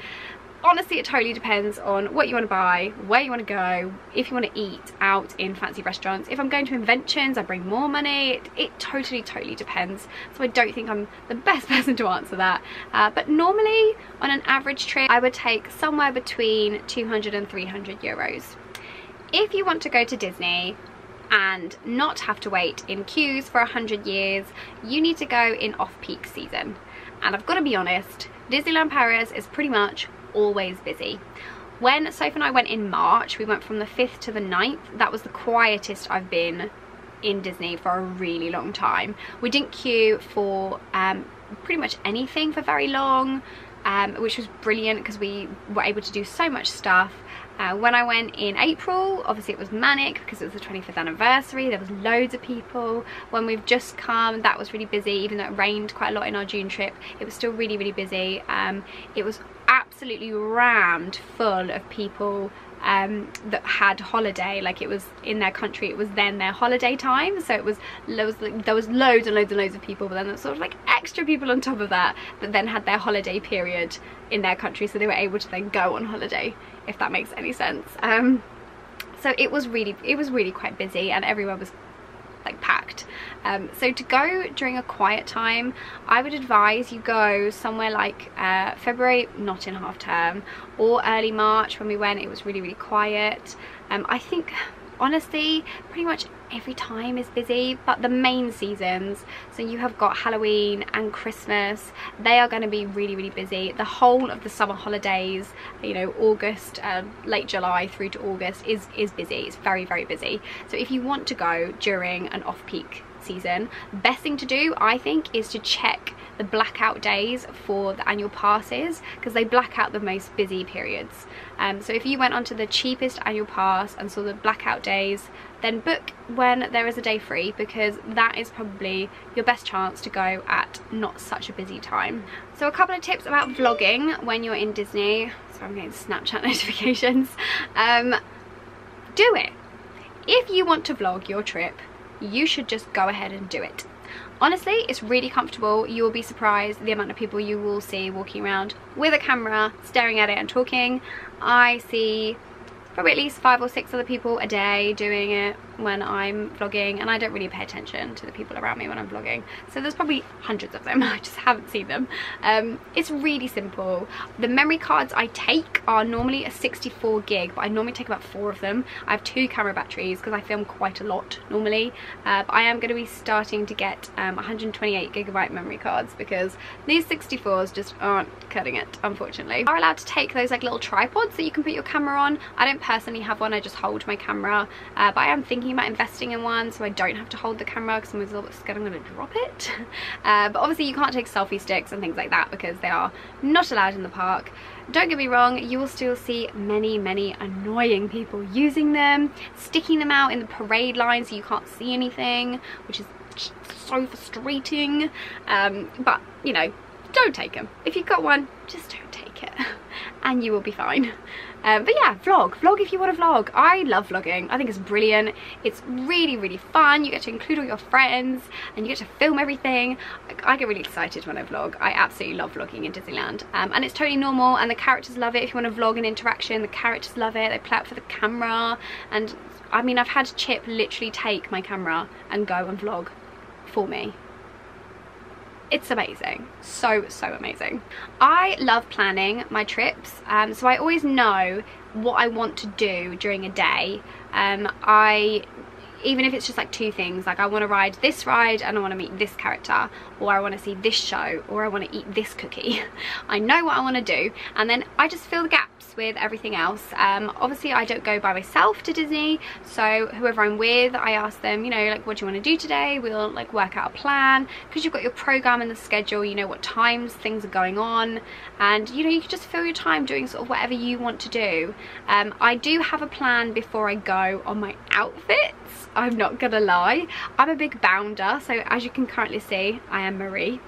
Speaker 1: honestly, it totally depends on what you want to buy, where you want to go, if you want to eat out in fancy restaurants. If I'm going to Inventions, I bring more money. It totally depends. So I don't think I'm the best person to answer that. But normally, on an average trip, I would take somewhere between 200 and 300 euros. If you want to go to Disney and not have to wait in queues for 100 years, you need to go in off-peak season. And I've got to be honest, Disneyland Paris is pretty much always busy. When Sophie and I went in March, we went from the 5th to the 9th. That was the quietest I've been in Disney for a really long time. We didn't queue for pretty much anything for very long, which was brilliant because we were able to do so much stuff. When I went in April, obviously it was manic because it was the 25th anniversary. There was loads of people. When we've just come, that was really busy. Even though it rained quite a lot in our June trip, it was still really busy. It was absolutely rammed full of people that had holiday. Like, it was in their country, it was then their holiday time, so it was there was loads and loads of people, but then there was sort of like extra people on top of that then had their holiday period in their country, so they were able to then go on holiday, if that makes any sense. So it was really quite busy, and everywhere was like packed. So to go during a quiet time, I would advise you go somewhere like February, not in half term, or early March. When we went, it was really quiet. I think honestly pretty much every time is busy, but the main seasons, so you have got Halloween and Christmas, they are going to be really busy. The whole of the summer holidays, you know, August, late July through to August is busy. It's very busy. So if you want to go during an off-peak season, best thing to do, I think, is to check the blackout days for the annual passes, because they black out the most busy periods. So if you went onto the cheapest annual pass and saw the blackout days, then book when there is a day free, because that is probably your best chance to go at not such a busy time. So a couple of tips about vlogging when you're in Disney. So I'm getting Snapchat notifications. Do it. If you want to vlog your trip, you should just go ahead and do it. Honestly, it's really comfortable. You will be surprised the amount of people you will see walking around with a camera, staring at it and talking. I see probably at least 5 or 6 other people a day doing it when I'm vlogging, and I don't really pay attention to the people around me when I'm vlogging, so there's probably hundreds of them. I just haven't seen them. It's really simple. The memory cards I take are normally a 64 gig, but I normally take about 4 of them. I have 2 camera batteries because I film quite a lot normally, but I am going to be starting to get 128 gigabyte memory cards, because these 64s just aren't cutting it, unfortunately. You are allowed to take those like little tripods that you can put your camera on. I don't personally have one, I just hold my camera, but I am thinking about investing in one so I don't have to hold the camera, because I'm a little bit scared I'm going to drop it. But obviously you can't take selfie sticks and things like that because they are not allowed in the park. Don't get me wrong, you will still see many annoying people using them, sticking them out in the parade line so you can't see anything, which is so frustrating. But you know, don't take them. If you've got one, just don't take it and you will be fine. But yeah, vlog if you want to vlog. I love vlogging. I think it's brilliant. It's really fun. You get to include all your friends and you get to film everything. I get really excited when I vlog. I absolutely love vlogging in Disneyland, and it's totally normal, and the characters love it. If you want to vlog an interaction, the characters love it. They play up for the camera, and I mean, I've had Chip literally take my camera and go and vlog for me. It's amazing. So amazing. I love planning my trips, so I always know what I want to do during a day. Even if it's just like 2 things, like I want to ride this ride and I want to meet this character, or I want to see this show, or I want to eat this cookie. I know what I want to do, and then I just fill the gaps with everything else. Obviously I don't go by myself to Disney, so whoever I'm with, I ask them, you know, like, what do you want to do today? We'll like work out a plan, because you've got your program and the schedule, you know what times things are going on, and you know, you can just fill your time doing sort of whatever you want to do. I do have a plan before I go on my outfits. I'm not gonna lie, I'm a big bounder, so as you can currently see, I am Marie.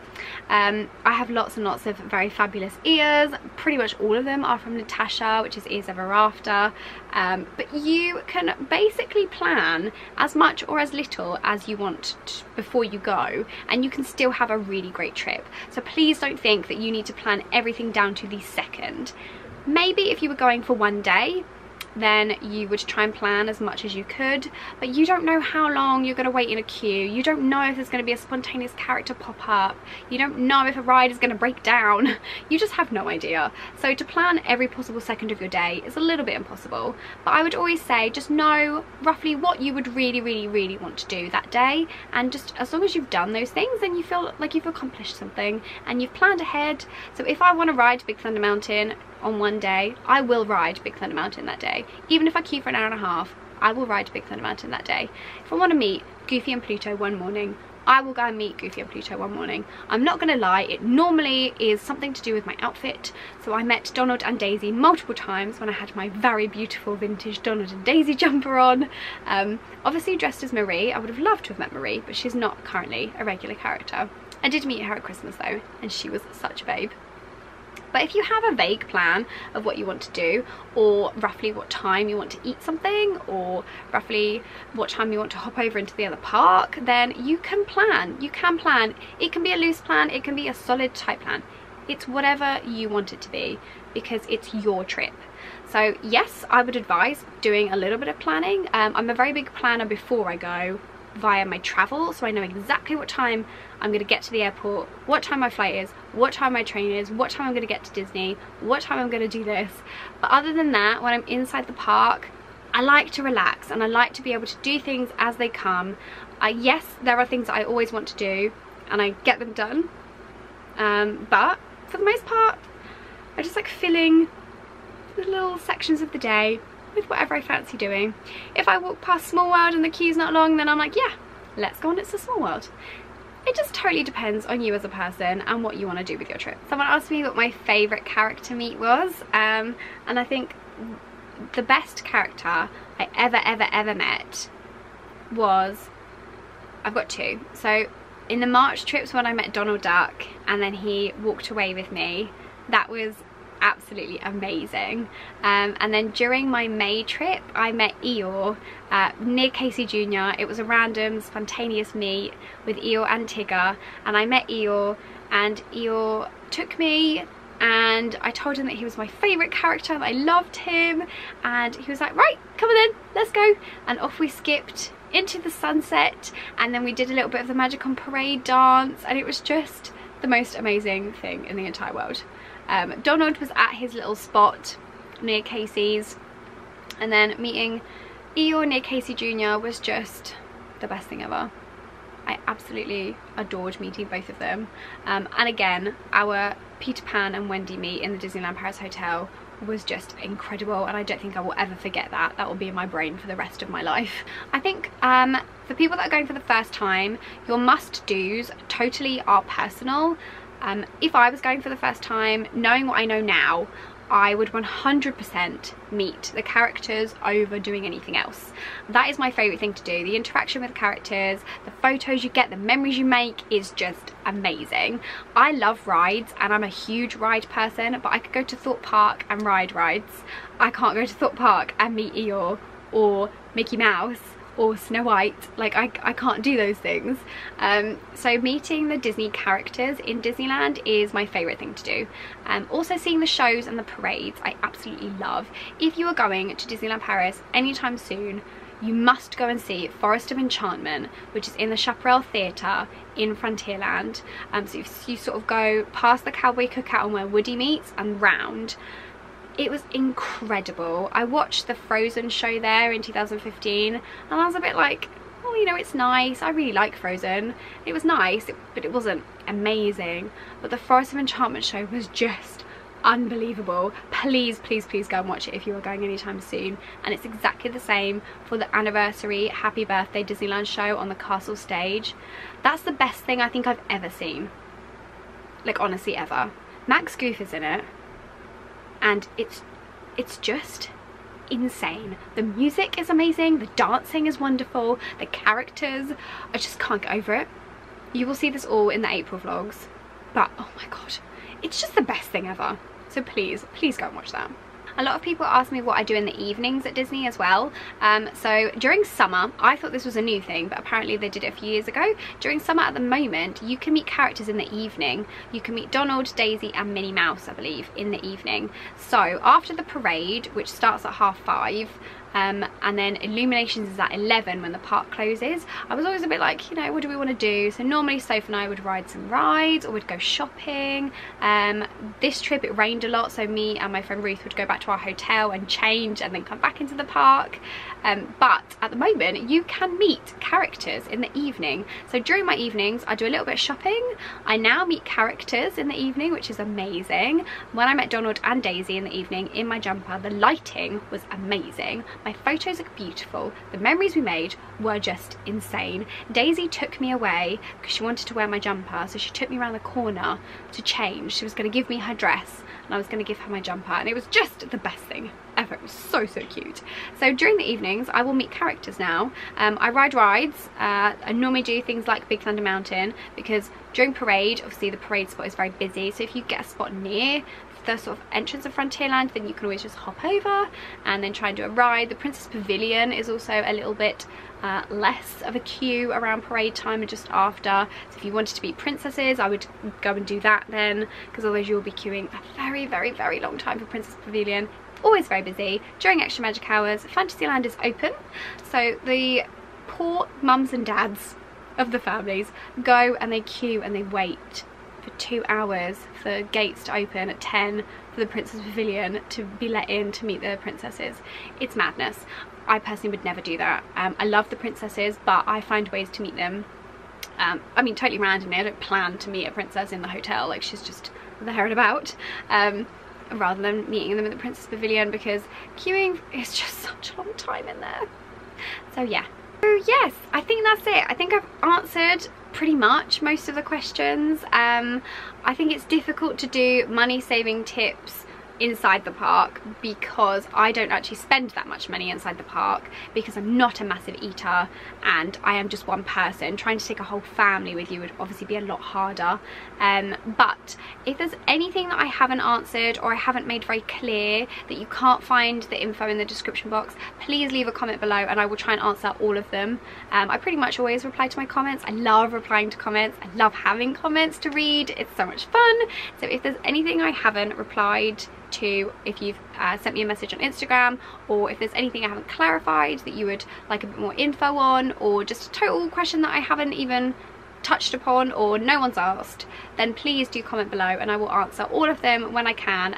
Speaker 1: I have lots and lots of very fabulous ears. Pretty much all of them are from Natasha, which is Ears Ever After. But you can basically plan as much or as little as you want before you go, and you can still have a really great trip. So please don't think that you need to plan everything down to the second. Maybe if you were going for one day, then you would try and plan as much as you could, but you don't know how long you're going to wait in a queue. You don't know if there's going to be a spontaneous character pop up. You don't know if a ride is going to break down. You just have no idea. So to plan every possible second of your day is a little bit impossible, but I would always say just know roughly what you would really want to do that day, and just as long as you've done those things, then you feel like you've accomplished something and you've planned ahead. So if I want to ride Big Thunder Mountain on one day, I will ride Big Thunder Mountain that day. Even if I queue for an hour and a half, I will ride Big Thunder Mountain that day. If I want to meet Goofy and Pluto one morning, I will go and meet Goofy and Pluto one morning. I'm not going to lie, it normally is something to do with my outfit. So I met Donald and Daisy multiple times when I had my very beautiful vintage Donald and Daisy jumper on. Obviously dressed as Marie. I would have loved to have met Marie, but she's not currently a regular character. I did meet her at Christmas though, and she was such a babe. But if you have a vague plan of what you want to do, or roughly what time you want to eat something, or roughly what time you want to hop over into the other park, then you can plan. You can plan. It can be a loose plan, it can be a solid type plan. It's whatever you want it to be, because it's your trip. So yes, I would advise doing a little bit of planning. I'm a very big planner before I go via my travel, so I know exactly what time I'm going to get to the airport, what time my flight is, what time my train is, what time I'm going to get to Disney, what time I'm going to do this. But other than that, when I'm inside the park, I like to relax and I like to be able to do things as they come. Yes, there are things that I always want to do and I get them done, but for the most part I just like filling the little sections of the day with whatever I fancy doing. If I walk past Small World and the queue's not long, then I'm like, yeah, let's go on It's a Small World. It just totally depends on you as a person and what you want to do with your trip. Someone asked me what my favourite character meet was, and I think the best character I ever met was, I've got two. So in the March trips when I met Donald Duck and then he walked away with me, that was absolutely amazing. And then during my May trip I met Eeyore near Casey Jr. It was a random spontaneous meet with Eeyore and Tigger, and I met Eeyore and Eeyore took me and I told him that he was my favourite character and I loved him, and he was like, right, come on then, let's go. And off we skipped into the sunset, and then we did a little bit of the Magic on Parade dance, and it was just the most amazing thing in the entire world. Donald was at his little spot near Casey's, and then meeting Eeyore near Casey Jr. was just the best thing ever. I absolutely adored meeting both of them. And again, our Peter Pan and Wendy meet in the Disneyland Paris Hotel was just incredible, and I don't think I will ever forget that. That will be in my brain for the rest of my life. I think for people that are going for the first time, your must-dos totally are personal. If I was going for the first time, knowing what I know now, I would 100% meet the characters over doing anything else. That is my favourite thing to do. The interaction with characters, the photos you get, the memories you make is just amazing. I love rides and I'm a huge ride person, but I could go to Thorpe Park and ride rides. I can't go to Thorpe Park and meet Eeyore or Mickey Mouse or Snow White. Like I can't do those things. So meeting the Disney characters in Disneyland is my favourite thing to do. Also seeing the shows and the parades I absolutely love. If you are going to Disneyland Paris anytime soon, you must go and see Forest of Enchantment, which is in the Chaparral Theatre in Frontierland. So you sort of go past the Cowboy Cookout and where Woody meets and round. It was incredible. I watched the Frozen show there in 2015 and I was a bit like, oh, you know, it's nice. I really like Frozen. It was nice, but it wasn't amazing. But the Forest of Enchantment show was just unbelievable. Please, please, please go and watch it if you are going anytime soon. And it's exactly the same for the anniversary Happy Birthday Disneyland show on the castle stage. That's the best thing I think I've ever seen. Like, honestly, ever. Max Goof is in it. And it's just insane. The music is amazing, the dancing is wonderful, the characters, I just can't get over it. You will see this all in the April vlogs, but oh my god, it's just the best thing ever. So please, please go and watch that. A lot of people ask me what I do in the evenings at Disney as well. So during summer, I thought this was a new thing, but apparently they did it a few years ago. During summer at the moment, you can meet characters in the evening. You can meet Donald, Daisy and Minnie Mouse, I believe, in the evening. So after the parade, which starts at 5:30, and then Illuminations is at 11 when the park closes, I was always a bit like, you know, what do we want to do? So normally Soph and I would ride some rides or we'd go shopping. This trip it rained a lot, so me and my friend Ruth would go back to our hotel and change and then come back into the park. But at the moment you can meet characters in the evening. So during my evenings I do a little bit of shopping. I now meet characters in the evening, which is amazing. When I met Donald and Daisy in the evening in my jumper, the lighting was amazing. My photos look beautiful. The memories we made were just insane. Daisy took me away because she wanted to wear my jumper, so she took me around the corner to change. She was going to give me her dress and I was going to give her my jumper, and it was just the best thing ever. It was so cute. So during the evenings I will meet characters now. I ride rides. I normally do things like Big Thunder Mountain because during parade, obviously the parade spot is very busy, so if you get a spot near the sort of entrance of Frontierland, then you can always just hop over and then try and do a ride. The Princess Pavilion is also a little bit less of a queue around parade time and just after, so if you wanted to meet princesses I would go and do that then, because otherwise you'll be queuing a very long time for Princess Pavilion. Always very busy. During extra magic hours, Fantasyland is open, so the poor mums and dads of the families go and they queue and they wait for 2 hours for gates to open at 10 for the Princess Pavilion to be let in to meet the princesses. It's madness. I personally would never do that. I love the princesses, but I find ways to meet them. I mean, totally randomly. I don't plan to meet a princess in the hotel, like she's just there and about, rather than meeting them in the Princess Pavilion, because queuing is just such a long time in there. So yeah. So yes, I think that's it. I think I've answered pretty much most of the questions. I think it's difficult to do money saving tips inside the park because I don't actually spend that much money inside the park because I'm not a massive eater and I am just one person. Trying to take a whole family with you would obviously be a lot harder, but if there's anything that I haven't answered or I haven't made very clear, that you can't find the info in the description box, please leave a comment below and I will try and answer all of them. I pretty much always reply to my comments. I love replying to comments. I love having comments to read. It's so much fun. So if there's anything I haven't replied to, if you've sent me a message on Instagram, or if there's anything I haven't clarified that you would like a bit more info on, or just a total question that I haven't even touched upon or no one's asked, then please do comment below and I will answer all of them when I can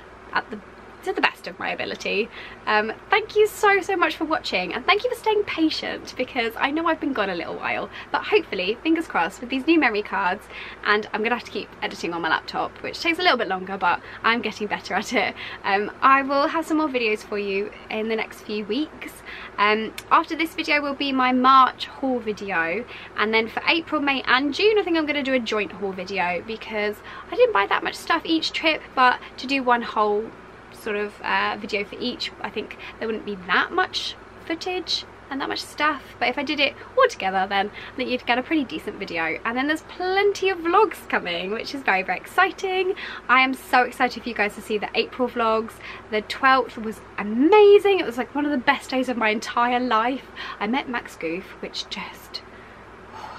Speaker 1: to the best of my ability. Thank you so much for watching, and thank you for staying patient because I know I've been gone a little while, but hopefully, fingers crossed, with these new memory cards, and I'm gonna have to keep editing on my laptop, which takes a little bit longer, but I'm getting better at it. I will have some more videos for you in the next few weeks. After this video will be my March haul video, and then for April, May and June I think I'm going to do a joint haul video because I didn't buy that much stuff each trip, but to do one whole sort of video for each, I think there wouldn't be that much footage and that much stuff, but if I did it all together then I think you'd get a pretty decent video. And then there's plenty of vlogs coming, which is very exciting. I am so excited for you guys to see the April vlogs. The 12th was amazing. It was like one of the best days of my entire life. I met Max Goof, which just,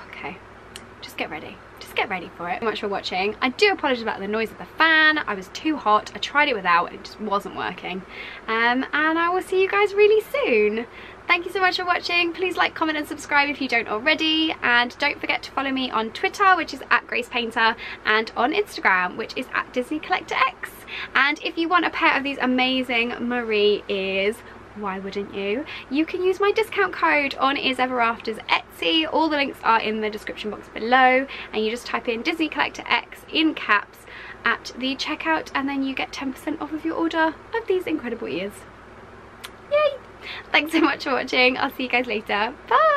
Speaker 1: okay, just get ready. Get ready for it. Thank you so much for watching. I do apologise about the noise of the fan. I was too hot. I tried it without and it just wasn't working. And I will see you guys really soon. Thank you so much for watching. Please like, comment and subscribe if you don't already, and don't forget to follow me on Twitter, which is @GracePainter, and on Instagram, which is @DisneyCollectorX. And if you want a pair of these amazing Marie ears, why wouldn't you? You can use my discount code on Is Ever After's Etsy. All the links are in the description box below, and you just type in Disney Collector X in caps at the checkout, and then you get 10% off of your order of these incredible ears. Yay! Thanks so much for watching. I'll see you guys later. Bye!